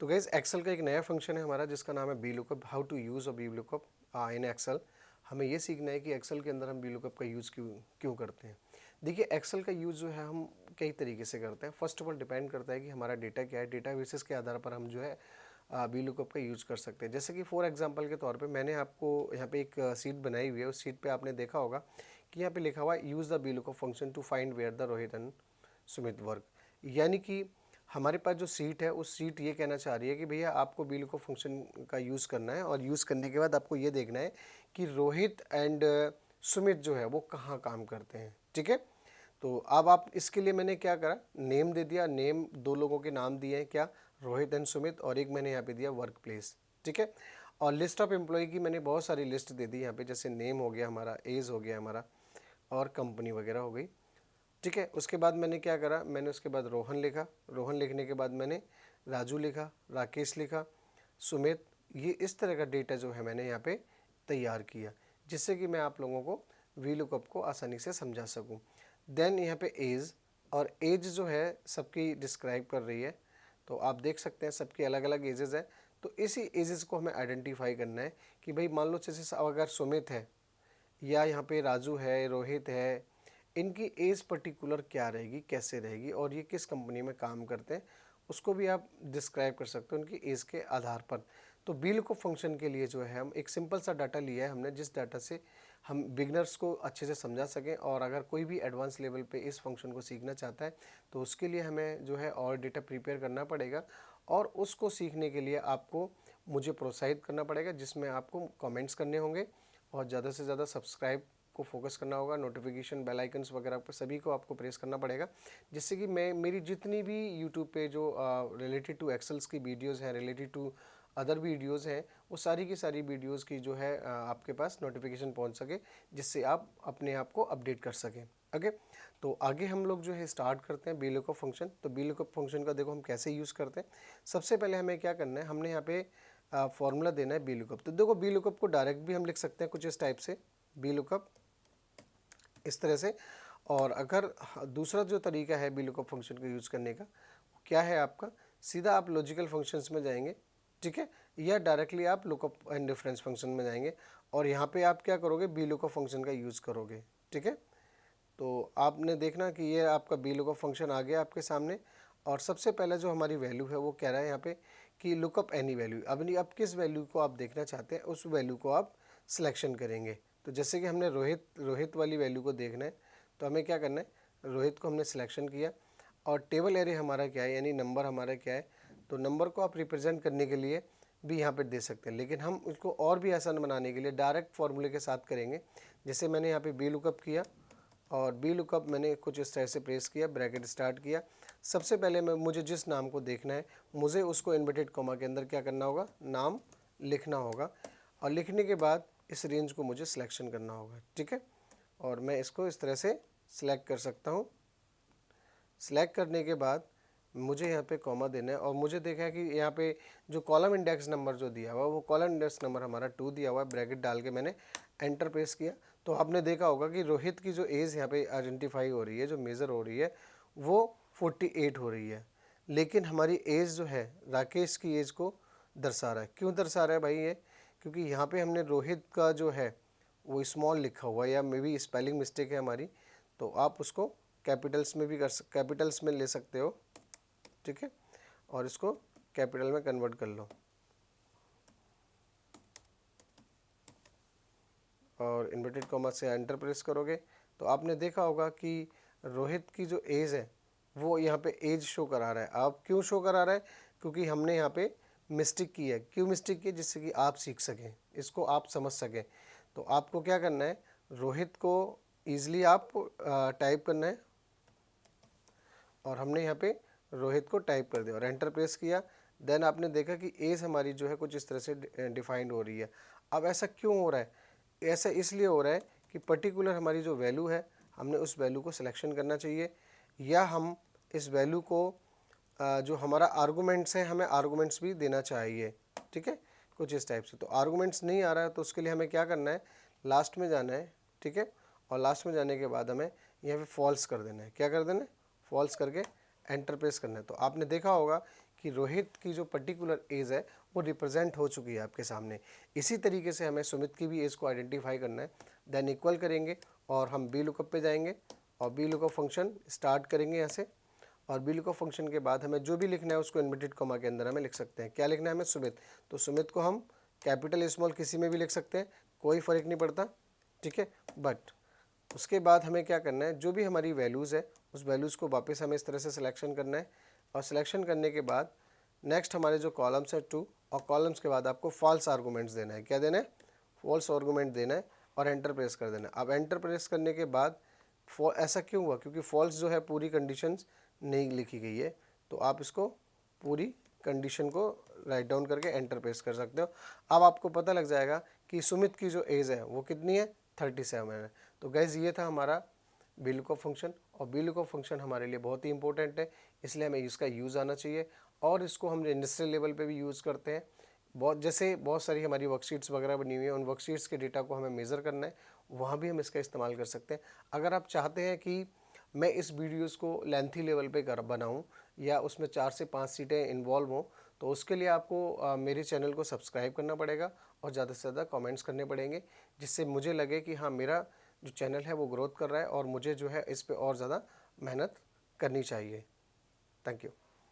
तो guys Excel का एक नया फंक्शन है हमारा जिसका नाम है V lookup, how to use a V lookup in Excel. हमें ये सीखना है कि एक्सेल के अंदर हम बी लुकअप का यूज़ क्यों क्यों करते हैं। देखिए एक्सेल का यूज़ जो है हम कई तरीके से करते हैं। फर्स्ट ऑफ ऑल डिपेंड करता है कि हमारा डेटा क्या है, डेटा बेसिस के आधार पर हम जो है बी लुकअप का यूज़ कर सकते हैं। जैसे कि फॉर एग्जांपल के तौर पे मैंने आपको यहाँ पे एक सीट बनाई हुई है, उस सीट पे आपने देखा होगा कि यहाँ पे लिखा हुआ है use the V lookup function to find where the Rohit and Sumit work. यानी कि हमारे पास जो सीट है उस सीट ये कहना चाह रही है कि भैया आपको बी लुकअप फंक्शन का यूज़ करना है और यूज़ करने के बाद आपको ये देखना है कि रोहित एंड सुमित जो है वो कहाँ काम करते हैं। ठीक है, तो अब आप इसके लिए मैंने क्या करा, नेम दे दिया। नेम दो लोगों के नाम दिए हैं, क्या, रोहित एंड सुमित, और एक मैंने यहाँ पे दिया वर्क प्लेस। ठीक है, और लिस्ट ऑफ एम्प्लॉय की मैंने बहुत सारी लिस्ट दे दी यहाँ पे, जैसे नेम हो गया हमारा, एज हो गया हमारा, और कंपनी वगैरह हो गई। ठीक है, उसके बाद मैंने क्या करा, मैंने उसके बाद रोहन लिखा, रोहन लिखने के बाद मैंने राजू लिखा, राकेश लिखा, सुमित। ये इस तरह का डेटा जो है मैंने यहाँ पे तैयार किया जिससे कि मैं आप लोगों को वी लुकअप को आसानी से समझा सकूं। देन यहाँ पे एज, और एज जो है सबकी डिस्क्राइब कर रही है, तो आप देख सकते हैं सबकी अलग अलग एजेस है। तो इसी एजेस को हमें आइडेंटिफाई करना है कि भाई मान लो जैसे अगर सुमित है या यहाँ पे राजू है, रोहित है, इनकी एज पर्टिकुलर क्या रहेगी, कैसे रहेगी, और ये किस कंपनी में काम करते हैं, उसको भी आप डिस्क्राइब कर सकते हो उनकी एज के आधार पर। तो बी लुकअप फंक्शन के लिए जो है हम एक सिंपल सा डाटा लिया है हमने, जिस डाटा से हम बिगनर्स को अच्छे से समझा सकें, और अगर कोई भी एडवांस लेवल पे इस फंक्शन को सीखना चाहता है तो उसके लिए हमें जो है और डेटा प्रिपेयर करना पड़ेगा, और उसको सीखने के लिए आपको मुझे प्रोत्साहित करना पड़ेगा, जिसमें आपको कमेंट्स करने होंगे और ज़्यादा से ज़्यादा सब्सक्राइब को फोकस करना होगा, नोटिफिकेशन बेल आइकन्स वगैरह पर सभी को आपको प्रेस करना पड़ेगा, जिससे कि मैं मेरी जितनी भी यूट्यूब पे जो रिलेटेड टू एक्सेल्स की वीडियोस हैं, रिलेटेड टू अदर वीडियोस हैं, वो सारी की सारी वीडियोस की जो है आपके पास नोटिफिकेशन पहुंच सके, जिससे आप अपने आप को अपडेट कर सकें। ओके, तो आगे हम लोग जो है स्टार्ट करते हैं बी लुकअप फंक्शन। तो बी लुकअप फंक्शन का देखो हम कैसे यूज़ करते हैं। सबसे पहले हमें क्या करना है, हमने यहाँ पे फॉर्मूला देना है बी लुकअप। तो देखो बी लुकअप को डायरेक्ट भी हम लिख सकते हैं कुछ इस टाइप से, बी लुकअप इस तरह से। और अगर दूसरा जो तरीका है बी लुकअप फंक्शन को यूज़ करने का, क्या है आपका, सीधा आप लॉजिकल फंक्शंस में जाएंगे, ठीक है, या डायरेक्टली आप लुकअप एंड डिफरेंस फंक्शन में जाएंगे, और यहाँ पे आप क्या करोगे, बी लुकअप फंक्शन का यूज़ करोगे। ठीक है, तो आपने देखना कि ये आपका बी लुकअप फंक्शन आ गया आपके सामने, और सबसे पहले जो हमारी वैल्यू है वो कह रहा है यहाँ पे कि लुकअप एनी वैल्यू। अब किस वैल्यू को आप देखना चाहते हैं उस वैल्यू को आप सिलेक्शन करेंगे। तो जैसे कि हमने रोहित वाली वैल्यू को देखना है, तो हमें क्या करना है, रोहित को हमने सिलेक्शन किया, और टेबल एरे हमारा क्या है, यानी नंबर हमारा क्या है, तो नंबर को आप रिप्रेजेंट करने के लिए भी यहाँ पे दे सकते हैं, लेकिन हम उसको और भी आसान बनाने के लिए डायरेक्ट फॉर्मूले के साथ करेंगे। जैसे मैंने यहाँ पे बी लुकअप किया, और बी लुकअप मैंने कुछ इस तरह से प्रेस किया, ब्रैकेट स्टार्ट किया। सबसे पहले मुझे जिस नाम को देखना है, मुझे उसको इन्वर्टेड कॉमा के अंदर क्या करना होगा, नाम लिखना होगा, और लिखने के बाद इस रेंज को मुझे सिलेक्शन करना होगा। ठीक है, और मैं इसको इस तरह से सिलेक्ट कर सकता हूँ। सिलेक्ट करने के बाद मुझे यहाँ पे कॉमा देना है, और मुझे देखा है कि यहाँ पे जो कॉलम इंडेक्स नंबर जो दिया हुआ है वो कॉलम इंडेक्स नंबर हमारा 2 दिया हुआ है। ब्रैकेट डाल के मैंने एंटर प्रेस किया, तो आपने देखा होगा कि रोहित की जो एज यहाँ पे आइडेंटिफाई हो रही है, जो मेज़र हो रही है वो 48 हो रही है, लेकिन हमारी एज जो है राकेश की एज को दर्शा रहा है। क्यों दर्शा रहा है भाई ये, क्योंकि यहाँ पे हमने रोहित का जो है वो स्मॉल लिखा हुआ है, या मे बी स्पेलिंग मिस्टेक है हमारी, तो आप उसको कैपिटल्स में भी कैपिटल्स में ले सकते हो। ठीक है, और इसको कैपिटल में कन्वर्ट कर लो, और इन्वर्टेड कॉमा से एंटर प्रेस करोगे, तो आपने देखा होगा कि रोहित की जो एज है वो यहाँ पे एज शो करा रहा है। आप क्यों शो करा रहा है, क्योंकि हमने यहाँ पे मिस्टेक की है। क्यों मिस्टेक की है, जिससे कि आप सीख सकें, इसको आप समझ सकें। तो आपको क्या करना है, रोहित को ईजिली आप टाइप करना है, और हमने यहाँ पे रोहित को टाइप कर दिया और एंटर प्रेस किया। देन आपने देखा कि एज हमारी जो है कुछ इस तरह से डिफाइंड हो रही है। अब ऐसा क्यों हो रहा है, ऐसा इसलिए हो रहा है कि पर्टिकुलर हमारी जो वैल्यू है हमने उस वैल्यू को सिलेक्शन करना चाहिए, या हम इस वैल्यू को जो हमारा आर्गूमेंट्स हैं हमें आर्गूमेंट्स भी देना चाहिए। ठीक है, कुछ इस टाइप से। तो आर्गूमेंट्स नहीं आ रहा है तो उसके लिए हमें क्या करना है, लास्ट में जाना है। ठीक है, और लास्ट में जाने के बाद हमें यहाँ पे फॉल्स कर देना है। क्या कर देना है, फॉल्स करके एंटर प्रेस करना है। तो आपने देखा होगा कि रोहित की जो पर्टिकुलर एज है वो रिप्रेजेंट हो चुकी है आपके सामने। इसी तरीके से हमें सुमित की भी एज को आइडेंटिफाई करना है। देन इक्वल करेंगे और हम बी लुकअप पे जाएंगे और बी लुकअप फंक्शन स्टार्ट करेंगे यहाँ से, और बी लुकअप फंक्शन के बाद हमें जो भी लिखना है उसको इन्वर्टेड कॉमा के अंदर हमें लिख सकते हैं। क्या लिखना है हमें? सुमित। तो सुमित को हम कैपिटल स्मॉल किसी में भी लिख सकते हैं, कोई फ़र्क नहीं पड़ता, ठीक है। बट उसके बाद हमें क्या करना है, जो भी हमारी वैल्यूज़ है उस वैल्यूज़ को वापस हमें इस तरह से सिलेक्शन करना है, और सिलेक्शन करने के बाद नेक्स्ट हमारे जो कॉलम्स है 2, और कॉलम्स के बाद आपको फॉल्स आर्गूमेंट्स देना है। क्या देना है? फॉल्स आर्गूमेंट देना है, और एंटर प्रेस कर देना है। अब एंटर प्रेस करने के बाद ऐसा क्यों हुआ? क्योंकि फॉल्स जो है पूरी कंडीशंस नहीं लिखी गई है, तो आप इसको पूरी कंडीशन को राइट डाउन करके एंटर प्रेस कर सकते हो। अब आपको पता लग जाएगा कि सुमित की जो एज है वो कितनी है, 37 है। तो गैस ये था हमारा बी लुकअप फंक्शन, और बी लुकअप फंक्शन हमारे लिए बहुत ही इंपॉर्टेंट है, इसलिए हमें इसका यूज़ आना चाहिए। और इसको हम इंडस्ट्रियल लेवल पे भी यूज़ करते हैं। बहुत सारी हमारी वर्कशीट्स वगैरह बनी हुई हैं, उन वर्कशीट्स के डेटा को हमें मेज़र करना है, वहाँ भी हम इसका इस्तेमाल कर सकते हैं। अगर आप चाहते हैं कि मैं इस वीडियोस को लेंथी लेवल पे बनाऊं, या उसमें 4 से 5 सीटें इन्वॉल्व हों, तो उसके लिए आपको मेरे चैनल को सब्सक्राइब करना पड़ेगा और ज़्यादा से ज़्यादा कमेंट्स करने पड़ेंगे, जिससे मुझे लगे कि हाँ, मेरा जो चैनल है वो ग्रोथ कर रहा है और मुझे जो है इस पे और ज़्यादा मेहनत करनी चाहिए। Thank you.